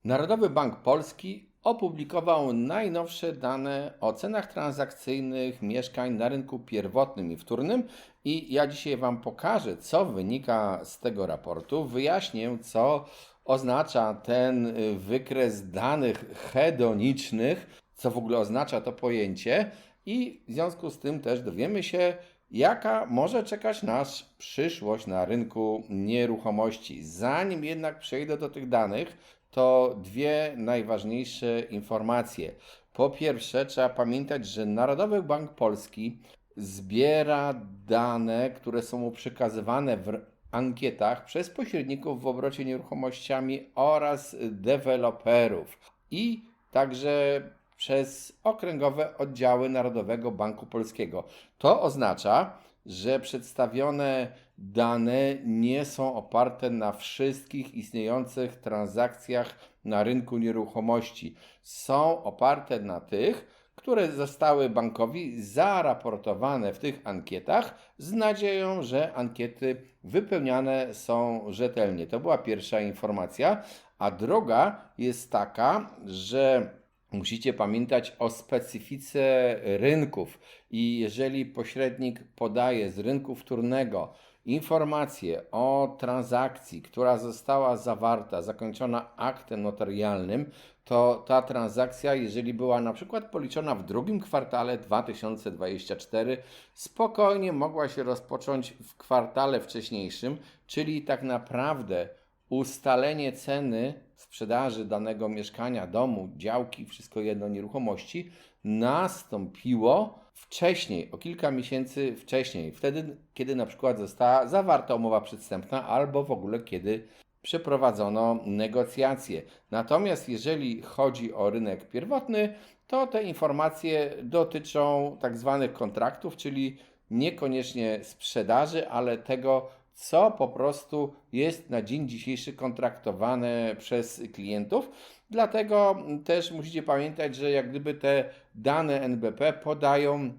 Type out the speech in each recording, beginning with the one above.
Narodowy Bank Polski opublikował najnowsze dane o cenach transakcyjnych mieszkań na rynku pierwotnym i wtórnym i ja dzisiaj Wam pokażę, co wynika z tego raportu. Wyjaśnię, co oznacza ten wykres danych hedonicznych, co w ogóle oznacza to pojęcie i w związku z tym też dowiemy się, jaka może czekać nas przyszłość na rynku nieruchomości. Zanim jednak przejdę do tych danych, to dwie najważniejsze informacje. Po pierwsze, trzeba pamiętać, że Narodowy Bank Polski zbiera dane, które są mu przekazywane w ankietach przez pośredników w obrocie nieruchomościami oraz deweloperów i także przez okręgowe oddziały Narodowego Banku Polskiego. To oznacza, że przedstawione dane nie są oparte na wszystkich istniejących transakcjach na rynku nieruchomości. Są oparte na tych, które zostały bankowi zaraportowane w tych ankietach z nadzieją, że ankiety wypełniane są rzetelnie. To była pierwsza informacja. A druga jest taka, że musicie pamiętać o specyfice rynków i jeżeli pośrednik podaje z rynku wtórnego informację o transakcji, która została zawarta, zakończona aktem notarialnym, to ta transakcja, jeżeli była na przykład policzona w drugim kwartale 2024, spokojnie mogła się rozpocząć w kwartale wcześniejszym, czyli tak naprawdę ustalenie ceny sprzedaży danego mieszkania, domu, działki, wszystko jedno, nieruchomości, nastąpiło wcześniej, o kilka miesięcy wcześniej, wtedy, kiedy na przykład została zawarta umowa przedwstępna albo w ogóle kiedy przeprowadzono negocjacje. Natomiast jeżeli chodzi o rynek pierwotny, to te informacje dotyczą tak zwanych kontraktów, czyli niekoniecznie sprzedaży, ale tego, co po prostu jest na dzień dzisiejszy kontraktowane przez klientów. Dlatego też musicie pamiętać, że jak gdyby te dane NBP podają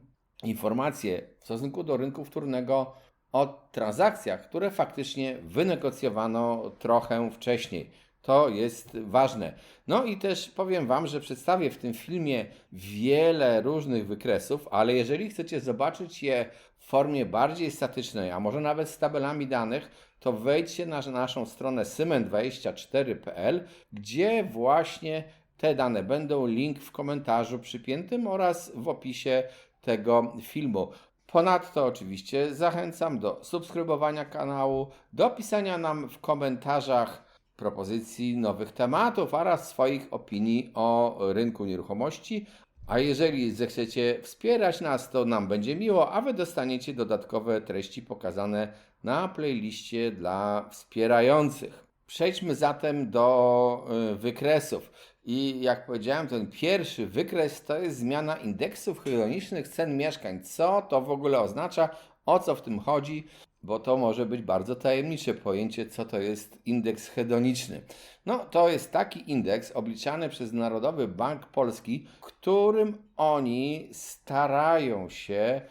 informacje w stosunku do rynku wtórnego o transakcjach, które faktycznie wynegocjowano trochę wcześniej. To jest ważne. No i też powiem Wam, że przedstawię w tym filmie wiele różnych wykresów, ale jeżeli chcecie zobaczyć je w formie bardziej statycznej, a może nawet z tabelami danych, to wejdźcie na naszą stronę symen24.pl, gdzie właśnie te dane będą. Link w komentarzu przypiętym oraz w opisie tego filmu. Ponadto oczywiście zachęcam do subskrybowania kanału, do pisania nam w komentarzach propozycji nowych tematów oraz swoich opinii o rynku nieruchomości. A jeżeli zechcecie wspierać nas, to nam będzie miło, a Wy dostaniecie dodatkowe treści pokazane na playliście dla wspierających. Przejdźmy zatem do wykresów. I jak powiedziałem, ten pierwszy wykres to jest zmiana indeksów hedonicznych cen mieszkań. Co to w ogóle oznacza? O co w tym chodzi? Bo to może być bardzo tajemnicze pojęcie, co to jest indeks hedoniczny. No, to jest taki indeks obliczany przez Narodowy Bank Polski, którym oni starają się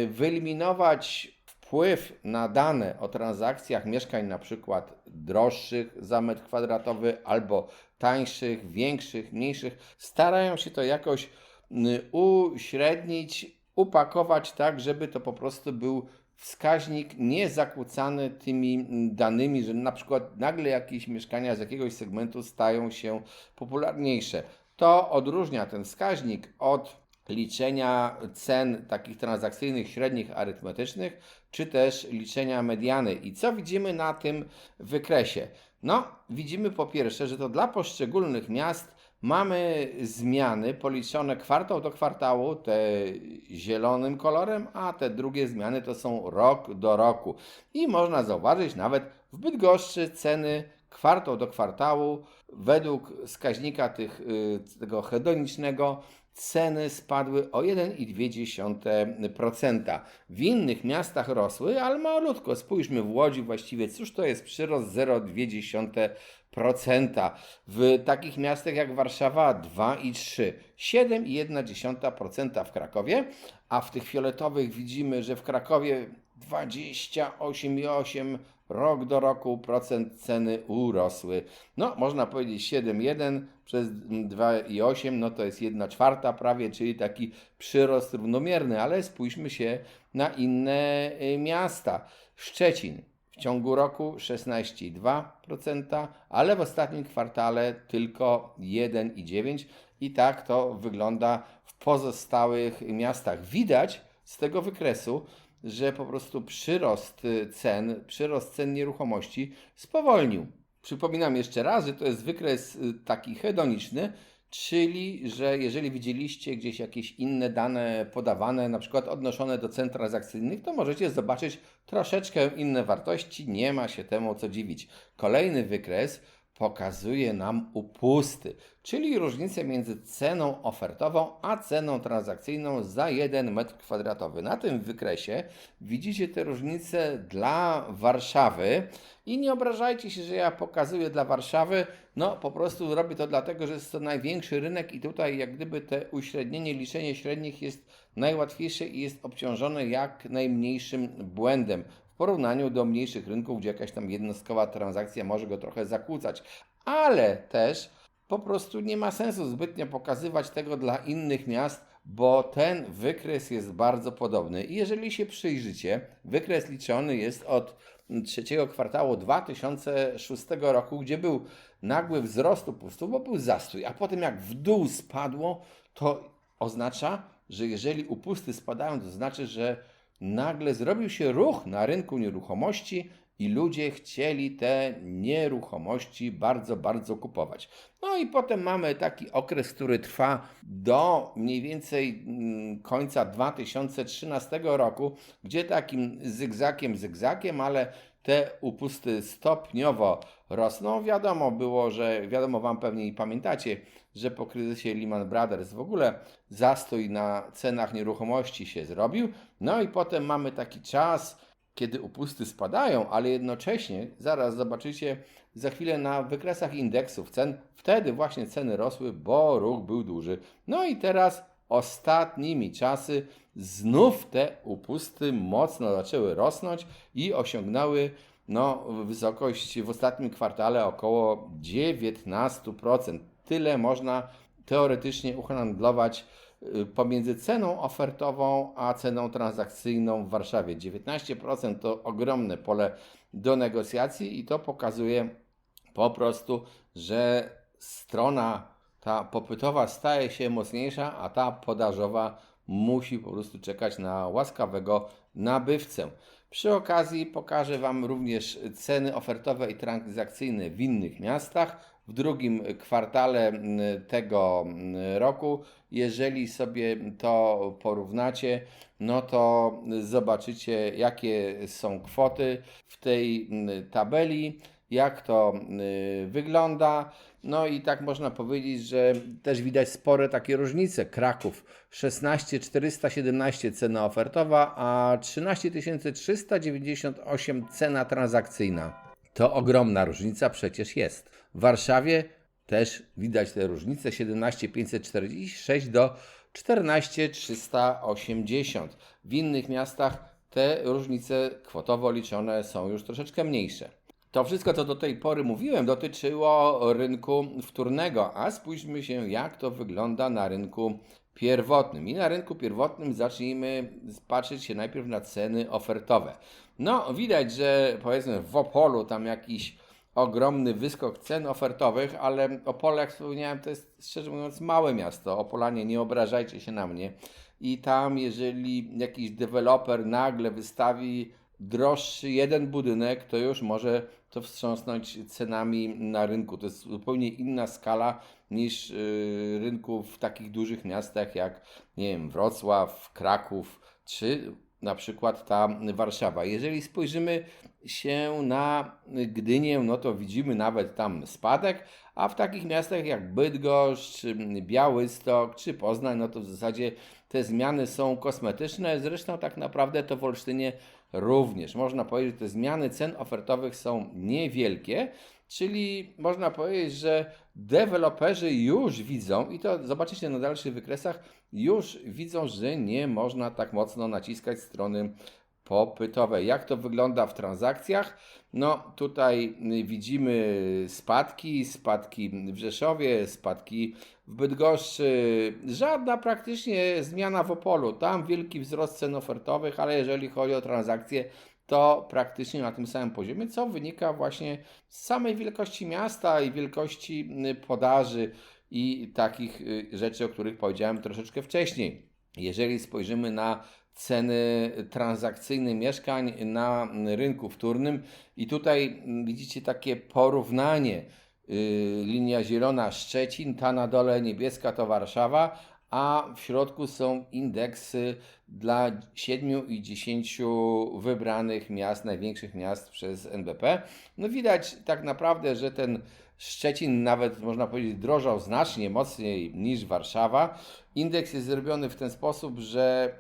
wyeliminować wpływ na dane o transakcjach mieszkań na przykład droższych za metr kwadratowy albo tańszych, większych, mniejszych. Starają się to jakoś uśrednić, upakować tak, żeby to po prostu był wskaźnik niezakłócany tymi danymi, że na przykład nagle jakieś mieszkania z jakiegoś segmentu stają się popularniejsze. To odróżnia ten wskaźnik od liczenia cen takich transakcyjnych, średnich, arytmetycznych, czy też liczenia mediany. I co widzimy na tym wykresie? No, widzimy po pierwsze, że to dla poszczególnych miast mamy zmiany policzone kwartał do kwartału, te zielonym kolorem, a te drugie zmiany to są rok do roku. I można zauważyć nawet w Bydgoszczy ceny kwartał do kwartału według wskaźnika tego hedonicznego ceny spadły o 1,2%. W innych miastach rosły, ale malutko. Spójrzmy w Łodzi właściwie, cóż to jest przyrost 0,2%. W takich miastach jak Warszawa 2,3%, 7,1% w Krakowie, a w tych fioletowych widzimy, że w Krakowie 28,8%, rok do roku procent ceny urosły. No, można powiedzieć 7,1 przez 2,8, no to jest 1/4 prawie, czyli taki przyrost równomierny, ale spójrzmy się na inne miasta. Szczecin w ciągu roku 16,2%, ale w ostatnim kwartale tylko 1,9%. I tak to wygląda w pozostałych miastach. Widać z tego wykresu, że po prostu przyrost cen nieruchomości spowolnił. Przypominam jeszcze raz, że to jest wykres taki hedoniczny, czyli że jeżeli widzieliście gdzieś jakieś inne dane podawane, na przykład odnoszone do cen transakcyjnych, to możecie zobaczyć troszeczkę inne wartości, nie ma się temu co dziwić. Kolejny wykres pokazuje nam upusty, czyli różnicę między ceną ofertową a ceną transakcyjną za 1 m2. Na tym wykresie widzicie te różnice dla Warszawy i nie obrażajcie się, że ja pokazuję dla Warszawy, no po prostu robię to dlatego, że jest to największy rynek i tutaj jak gdyby te uśrednienie, liczenie średnich jest najłatwiejsze i jest obciążone jak najmniejszym błędem w porównaniu do mniejszych rynków, gdzie jakaś tam jednostkowa transakcja może go trochę zakłócać. Ale też po prostu nie ma sensu zbytnio pokazywać tego dla innych miast, bo ten wykres jest bardzo podobny. I jeżeli się przyjrzycie, wykres liczony jest od trzeciego kwartału 2006 roku, gdzie był nagły wzrost upustów, bo był zastój, a potem jak w dół spadło, to oznacza, że jeżeli upusty spadają, to znaczy, że nagle zrobił się ruch na rynku nieruchomości i ludzie chcieli te nieruchomości bardzo, bardzo kupować. No i potem mamy taki okres, który trwa do mniej więcej końca 2013 roku, gdzie takim zygzakiem, ale te upusty stopniowo rosną. Wiadomo Wam pewnie i pamiętacie, że po kryzysie Lehman Brothers w ogóle zastój na cenach nieruchomości się zrobił. No i potem mamy taki czas, kiedy upusty spadają, ale jednocześnie, zaraz zobaczycie za chwilę na wykresach indeksów cen, wtedy właśnie ceny rosły, bo ruch był duży. No i teraz ostatnimi czasy znów te upusty mocno zaczęły rosnąć i osiągnęły wysokość w ostatnim kwartale około 19%. Tyle można teoretycznie uhandlować pomiędzy ceną ofertową a ceną transakcyjną w Warszawie. 19% to ogromne pole do negocjacji i to pokazuje po prostu, że strona ta popytowa staje się mocniejsza, a ta podażowa musi po prostu czekać na łaskawego nabywcę. Przy okazji pokażę Wam również ceny ofertowe i transakcyjne w innych miastach. W drugim kwartale tego roku, jeżeli sobie to porównacie, no to zobaczycie, jakie są kwoty w tej tabeli, jak to wygląda. No i tak można powiedzieć, że też widać spore takie różnice. Kraków 16 417 cena ofertowa, a 13 398 cena transakcyjna. To ogromna różnica przecież jest. W Warszawie też widać te różnice 17 546 do 14 380. W innych miastach te różnice kwotowo liczone są już troszeczkę mniejsze. To wszystko, co do tej pory mówiłem, dotyczyło rynku wtórnego, a spójrzmy się, jak to wygląda na rynku pierwotnym. I na rynku pierwotnym zacznijmy patrzeć się najpierw na ceny ofertowe. No, widać, że powiedzmy w Opolu tam jakiś ogromny wyskok cen ofertowych, ale Opole, jak wspomniałem, to jest szczerze mówiąc małe miasto. Opolanie, nie obrażajcie się na mnie. I tam, jeżeli jakiś deweloper nagle wystawi droższy jeden budynek, to już może to wstrząsnąć cenami na rynku. To jest zupełnie inna skala niż rynku w takich dużych miastach jak, nie wiem, Wrocław, Kraków czy na przykład ta Warszawa. Jeżeli spojrzymy się na Gdynię, no to widzimy nawet tam spadek, a w takich miastach jak Bydgoszcz, Białystok czy Poznań, no to w zasadzie te zmiany są kosmetyczne. Zresztą tak naprawdę to w Olsztynie również. Można powiedzieć, że te zmiany cen ofertowych są niewielkie, czyli można powiedzieć, że deweloperzy już widzą, i to zobaczycie na dalszych wykresach, już widzą, że nie można tak mocno naciskać strony popytowe. Jak to wygląda w transakcjach? No tutaj widzimy spadki w Rzeszowie, spadki w Bydgoszczy, żadna praktycznie zmiana w Opolu. Tam wielki wzrost cen ofertowych, ale jeżeli chodzi o transakcje, to praktycznie na tym samym poziomie, co wynika właśnie z samej wielkości miasta i wielkości podaży i takich rzeczy, o których powiedziałem troszeczkę wcześniej. Jeżeli spojrzymy na ceny transakcyjne mieszkań na rynku wtórnym i tutaj widzicie takie porównanie. Linia zielona Szczecin, ta na dole niebieska to Warszawa, a w środku są indeksy dla 7 i 10 wybranych miast, największych miast przez NBP. No widać tak naprawdę, że ten Szczecin nawet można powiedzieć drożał znacznie mocniej niż Warszawa. Indeks jest zrobiony w ten sposób, że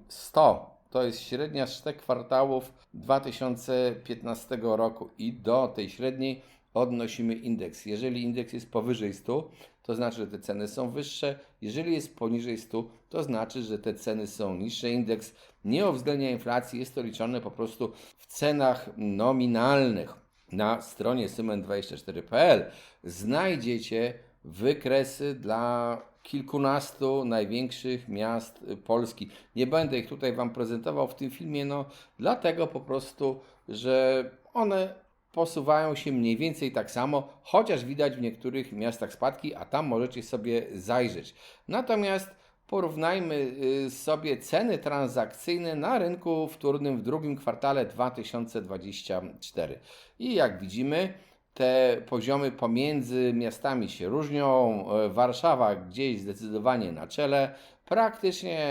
100 to jest średnia z 4 kwartałów 2015 roku i do tej średniej odnosimy indeks. Jeżeli indeks jest powyżej 100, to znaczy, że te ceny są wyższe. Jeżeli jest poniżej 100, to znaczy, że te ceny są niższe. Indeks nie uwzględnia inflacji, jest to liczone po prostu w cenach nominalnych. Na stronie symen24.pl znajdziecie wykresy dla kilkunastu największych miast Polski. Nie będę ich tutaj Wam prezentował w tym filmie, no dlatego po prostu, że one posuwają się mniej więcej tak samo, chociaż widać w niektórych miastach spadki, a tam możecie sobie zajrzeć. Natomiast porównajmy sobie ceny transakcyjne na rynku wtórnym w drugim kwartale 2024. I jak widzimy, te poziomy pomiędzy miastami się różnią. Warszawa gdzieś zdecydowanie na czele, praktycznie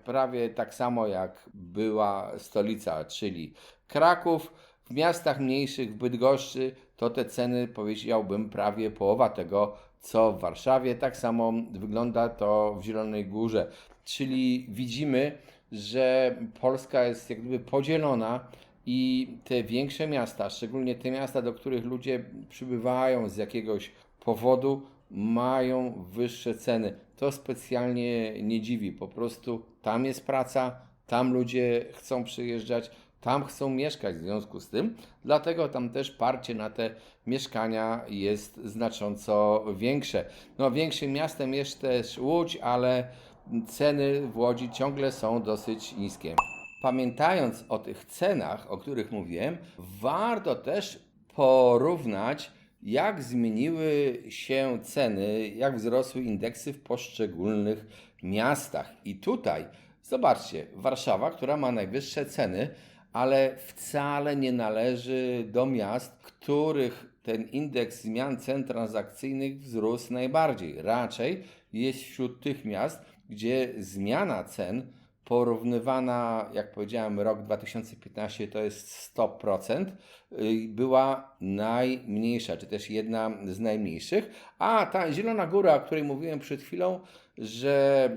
prawie tak samo jak była stolica, czyli Kraków. W miastach mniejszych, w Bydgoszczy, to te ceny powiedziałbym prawie połowa tego, co w Warszawie. Tak samo wygląda to w Zielonej Górze. Czyli widzimy, że Polska jest jak gdyby podzielona i te większe miasta, szczególnie te miasta, do których ludzie przybywają z jakiegoś powodu, mają wyższe ceny. To specjalnie nie dziwi. Po prostu tam jest praca, tam ludzie chcą przyjeżdżać, tam chcą mieszkać w związku z tym, dlatego tam też parcie na te mieszkania jest znacząco większe. No, większym miastem jest też Łódź, ale ceny w Łodzi ciągle są dosyć niskie. Pamiętając o tych cenach, o których mówiłem, warto też porównać, jak zmieniły się ceny, jak wzrosły indeksy w poszczególnych miastach. I tutaj zobaczcie, Warszawa, która ma najwyższe ceny, ale wcale nie należy do miast, których ten indeks zmian cen transakcyjnych wzrósł najbardziej. Raczej jest wśród tych miast, gdzie zmiana cen porównywana, jak powiedziałem, rok 2015 to jest 100%, była najmniejsza, czy też jedna z najmniejszych. A ta Zielona Góra, o której mówiłem przed chwilą, że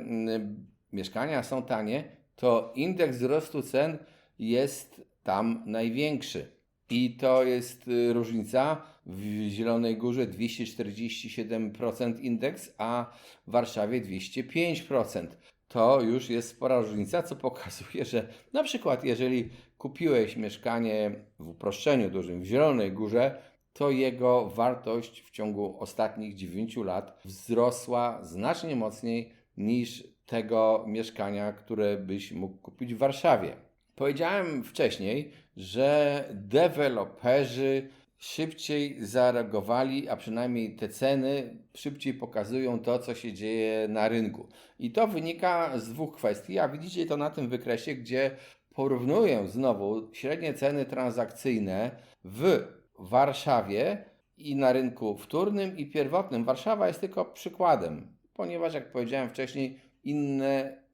mieszkania są tanie, to indeks wzrostu cen jest tam największy. I to jest różnica. W Zielonej Górze 247% indeks, a w Warszawie 205%. To już jest spora różnica, co pokazuje, że na przykład jeżeli kupiłeś mieszkanie w uproszczeniu dużym w Zielonej Górze, to jego wartość w ciągu ostatnich 9 lat wzrosła znacznie mocniej niż tego mieszkania, które byś mógł kupić w Warszawie. Powiedziałem wcześniej, że deweloperzy szybciej zareagowali, a przynajmniej te ceny szybciej pokazują to, co się dzieje na rynku. I to wynika z dwóch kwestii, a widzicie to na tym wykresie, gdzie porównuję znowu średnie ceny transakcyjne w Warszawie i na rynku wtórnym i pierwotnym. Warszawa jest tylko przykładem, ponieważ jak powiedziałem wcześniej, inne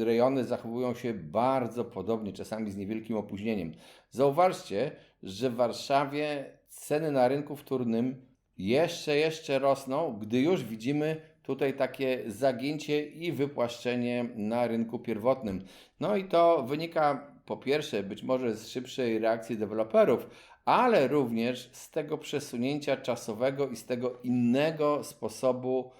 rejony zachowują się bardzo podobnie, czasami z niewielkim opóźnieniem. Zauważcie, że w Warszawie ceny na rynku wtórnym jeszcze rosną, gdy już widzimy tutaj takie zagięcie i wypłaszczenie na rynku pierwotnym. No i to wynika po pierwsze być może z szybszej reakcji deweloperów, ale również z tego przesunięcia czasowego i z tego innego sposobu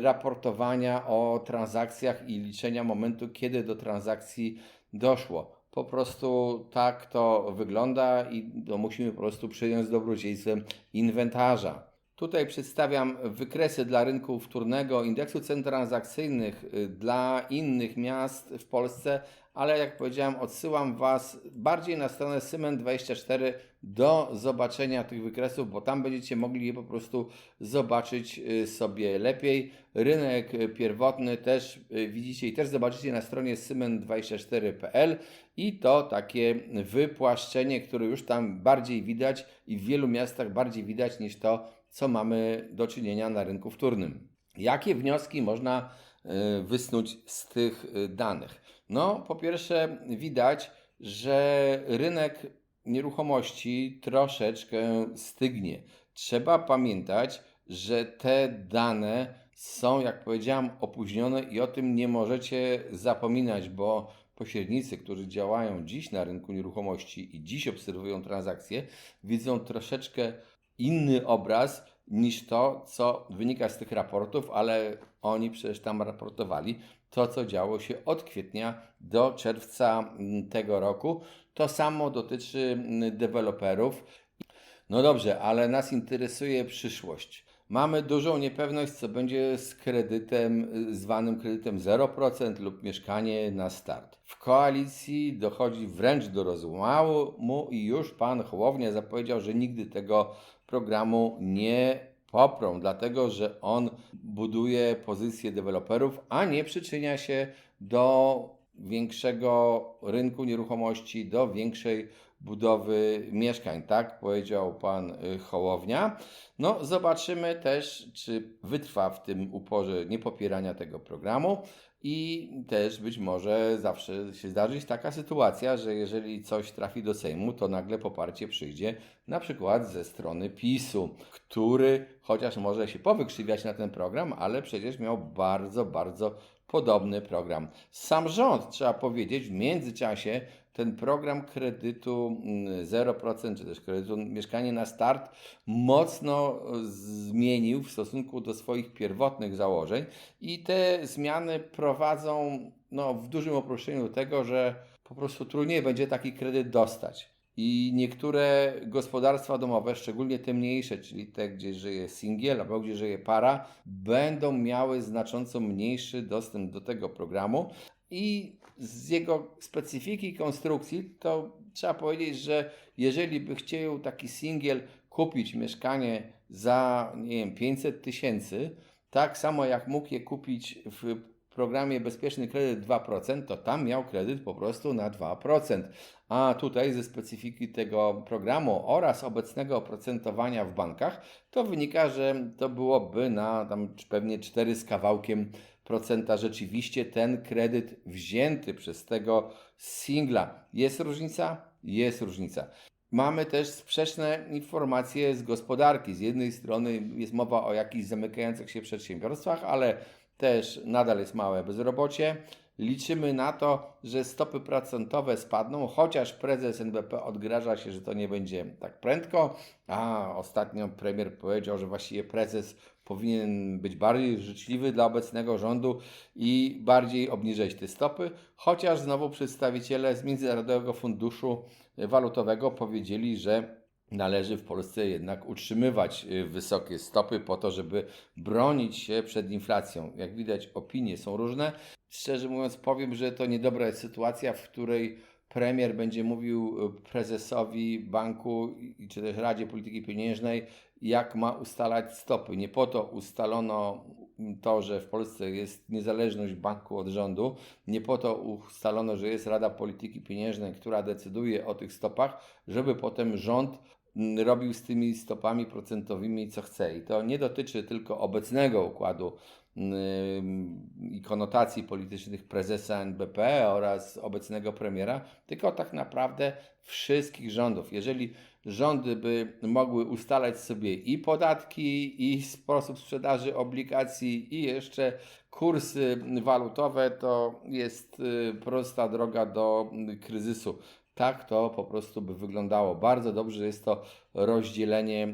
raportowania o transakcjach i liczenia momentu, kiedy do transakcji doszło. Po prostu tak to wygląda i musimy po prostu przyjąć z dobrodziejstwem inwentarza. Tutaj przedstawiam wykresy dla rynku wtórnego indeksu cen transakcyjnych dla innych miast w Polsce, ale jak powiedziałem, odsyłam Was bardziej na stronę Syment24 do zobaczenia tych wykresów, bo tam będziecie mogli je po prostu zobaczyć sobie lepiej. Rynek pierwotny też widzicie i też zobaczycie na stronie syment24.pl i to takie wypłaszczenie, które już tam bardziej widać i w wielu miastach bardziej widać niż to, co mamy do czynienia na rynku wtórnym. Jakie wnioski można wysnuć z tych danych? No, po pierwsze widać, że rynek nieruchomości troszeczkę stygnie. Trzeba pamiętać, że te dane są, jak powiedziałem, opóźnione i o tym nie możecie zapominać, bo pośrednicy, którzy działają dziś na rynku nieruchomości i dziś obserwują transakcje, widzą troszeczkę inny obraz niż to, co wynika z tych raportów, ale oni przecież tam raportowali to, co działo się od kwietnia do czerwca tego roku. To samo dotyczy deweloperów. No dobrze, ale nas interesuje przyszłość. Mamy dużą niepewność, co będzie z kredytem zwanym kredytem 0% lub mieszkanie na start. W koalicji dochodzi wręcz do rozłamu i już pan Hołownia zapowiedział, że nigdy tego programu nie poprą, dlatego że on buduje pozycję deweloperów, a nie przyczynia się do większego rynku nieruchomości, do większej budowy mieszkań. Tak powiedział pan Hołownia. No, zobaczymy też, czy wytrwa w tym uporze niepopierania tego programu. I też być może zawsze się zdarzyć taka sytuacja, że jeżeli coś trafi do Sejmu, to nagle poparcie przyjdzie na przykład ze strony PiS-u, który chociaż może się powykrzywiać na ten program, ale przecież miał bardzo, bardzo podobny program. Sam rząd, trzeba powiedzieć, w międzyczasie ten program kredytu 0%, czy też kredytu mieszkanie na start mocno zmienił w stosunku do swoich pierwotnych założeń i te zmiany prowadzą w dużym uproszczeniu do tego, że po prostu trudniej będzie taki kredyt dostać. I niektóre gospodarstwa domowe, szczególnie te mniejsze, czyli te, gdzie żyje singiel albo gdzie żyje para, będą miały znacząco mniejszy dostęp do tego programu. I z jego specyfiki i konstrukcji, to trzeba powiedzieć, że jeżeli by chciał taki singiel kupić mieszkanie za, nie wiem, 500 000, tak samo jak mógł je kupić w programie Bezpieczny Kredyt 2%, to tam miał kredyt po prostu na 2%. A tutaj ze specyfiki tego programu oraz obecnego oprocentowania w bankach, to wynika, że to byłoby na tam pewnie 4 z kawałkiem procenta rzeczywiście ten kredyt wzięty przez tego singla. Jest różnica? Jest różnica. Mamy też sprzeczne informacje z gospodarki. Z jednej strony jest mowa o jakichś zamykających się przedsiębiorstwach, ale też nadal jest małe bezrobocie. Liczymy na to, że stopy procentowe spadną, chociaż prezes NBP odgraża się, że to nie będzie tak prędko, a ostatnio premier powiedział, że właściwie prezes powinien być bardziej życzliwy dla obecnego rządu i bardziej obniżyć te stopy, chociaż znowu przedstawiciele z Międzynarodowego Funduszu Walutowego powiedzieli, że należy w Polsce jednak utrzymywać wysokie stopy po to, żeby bronić się przed inflacją. Jak widać, opinie są różne. Szczerze mówiąc, powiem, że to niedobra jest sytuacja, w której premier będzie mówił prezesowi banku czy też Radzie Polityki Pieniężnej, jak ma ustalać stopy. Nie po to ustalono to, że w Polsce jest niezależność banku od rządu, nie po to ustalono, że jest Rada Polityki Pieniężnej, która decyduje o tych stopach, żeby potem rząd robił z tymi stopami procentowymi co chce. I to nie dotyczy tylko obecnego układu i konotacji politycznych prezesa NBP oraz obecnego premiera, tylko tak naprawdę wszystkich rządów. Jeżeli rządy by mogły ustalać sobie i podatki, i sposób sprzedaży obligacji, i jeszcze kursy walutowe, to jest prosta droga do kryzysu. Tak to po prostu by wyglądało. Bardzo dobrze jest to rozdzielenie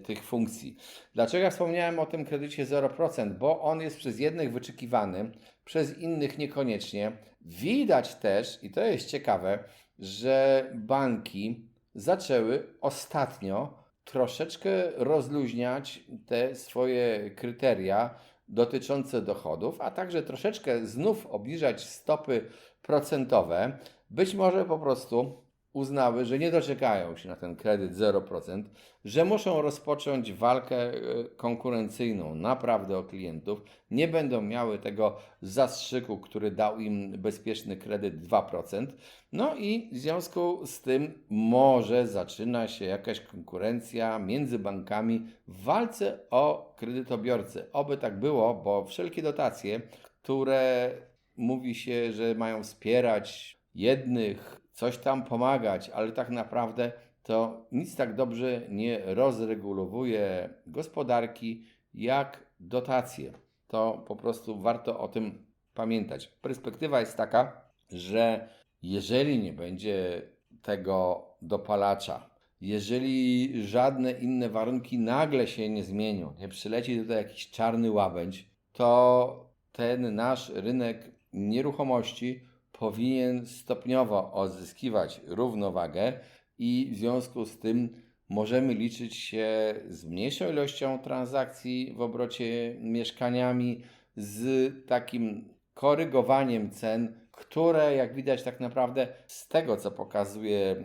tych funkcji. Dlaczego ja wspomniałem o tym kredycie 0%? Bo on jest przez jednych wyczekiwany, przez innych niekoniecznie. Widać też, i to jest ciekawe, że banki zaczęły ostatnio troszeczkę rozluźniać te swoje kryteria dotyczące dochodów, a także troszeczkę znów obniżać stopy procentowe. Być może po prostu uznały, że nie doczekają się na ten kredyt 0%, że muszą rozpocząć walkę konkurencyjną naprawdę o klientów, nie będą miały tego zastrzyku, który dał im bezpieczny kredyt 2%. No i w związku z tym może zaczyna się jakaś konkurencja między bankami w walce o kredytobiorcę. Oby tak było, bo wszelkie dotacje, które mówi się, że mają wspierać jednych, coś tam pomagać, ale tak naprawdę to nic tak dobrze nie rozregulowuje gospodarki jak dotacje. To po prostu warto o tym pamiętać. Perspektywa jest taka, że jeżeli nie będzie tego dopalacza, jeżeli żadne inne warunki nagle się nie zmienią, nie przyleci tutaj jakiś czarny łabędź, to ten nasz rynek nieruchomości powinien stopniowo odzyskiwać równowagę i w związku z tym możemy liczyć się z mniejszą ilością transakcji w obrocie mieszkaniami, z takim korygowaniem cen, które jak widać tak naprawdę z tego, co pokazuje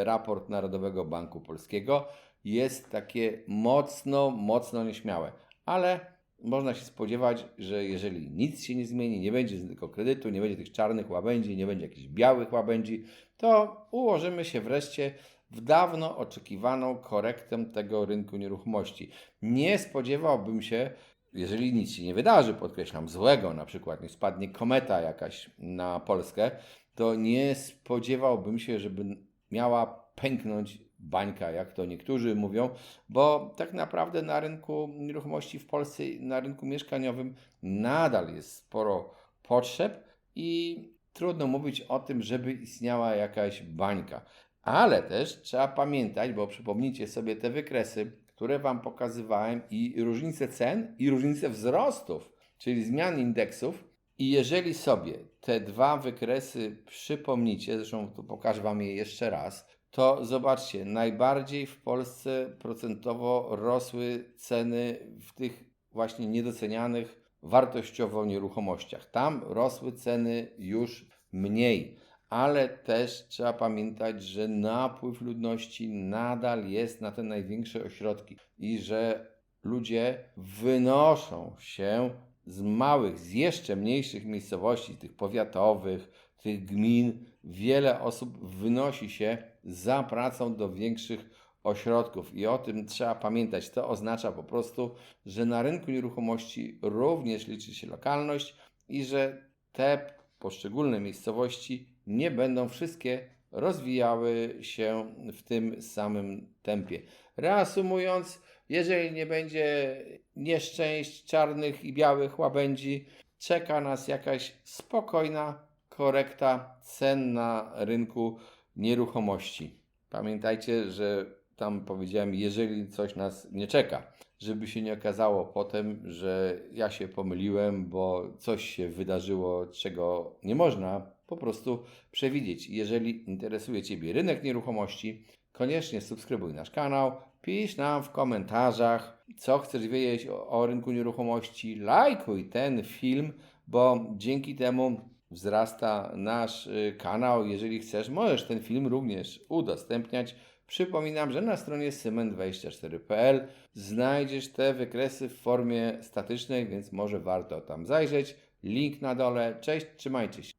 raport Narodowego Banku Polskiego, jest takie mocno nieśmiałe. Ale można się spodziewać, że jeżeli nic się nie zmieni, nie będzie tylko kredytu, nie będzie tych czarnych łabędzi, nie będzie jakichś białych łabędzi, to ułożymy się wreszcie w dawno oczekiwaną korektę tego rynku nieruchomości. Nie spodziewałbym się, jeżeli nic się nie wydarzy, podkreślam, złego, na przykład nie spadnie kometa jakaś na Polskę, to nie spodziewałbym się, żeby miała pęknąć bańka, jak to niektórzy mówią, bo tak naprawdę na rynku nieruchomości w Polsce, na rynku mieszkaniowym nadal jest sporo potrzeb i trudno mówić o tym, żeby istniała jakaś bańka. Ale też trzeba pamiętać, bo przypomnijcie sobie te wykresy, które Wam pokazywałem i różnice cen i różnice wzrostów, czyli zmian indeksów. I jeżeli sobie te dwa wykresy przypomnicie, zresztą tu pokażę Wam je jeszcze raz, to zobaczcie, najbardziej w Polsce procentowo rosły ceny w tych właśnie niedocenianych wartościowo nieruchomościach. Tam rosły ceny już mniej, ale też trzeba pamiętać, że napływ ludności nadal jest na te największe ośrodki i że ludzie wynoszą się z małych, z jeszcze mniejszych miejscowości, tych powiatowych, tych gmin. Wiele osób wynosi się za pracą do większych ośrodków i o tym trzeba pamiętać. To oznacza po prostu, że na rynku nieruchomości również liczy się lokalność i że te poszczególne miejscowości nie będą wszystkie rozwijały się w tym samym tempie. Reasumując, jeżeli nie będzie nieszczęść czarnych i białych łabędzi, czeka nas jakaś spokojna korekta cen na rynku nieruchomości. Pamiętajcie, że tam powiedziałem, jeżeli coś nas nie czeka, żeby się nie okazało potem, że ja się pomyliłem, bo coś się wydarzyło, czego nie można po prostu przewidzieć. Jeżeli interesuje Ciebie rynek nieruchomości, koniecznie subskrybuj nasz kanał, pisz nam w komentarzach, co chcesz wiedzieć o rynku nieruchomości, lajkuj ten film, bo dzięki temu wzrasta nasz kanał. Jeżeli chcesz, możesz ten film również udostępniać. Przypominam, że na stronie symen24.pl znajdziesz te wykresy w formie statycznej, więc może warto tam zajrzeć. Link na dole. Cześć, trzymajcie się.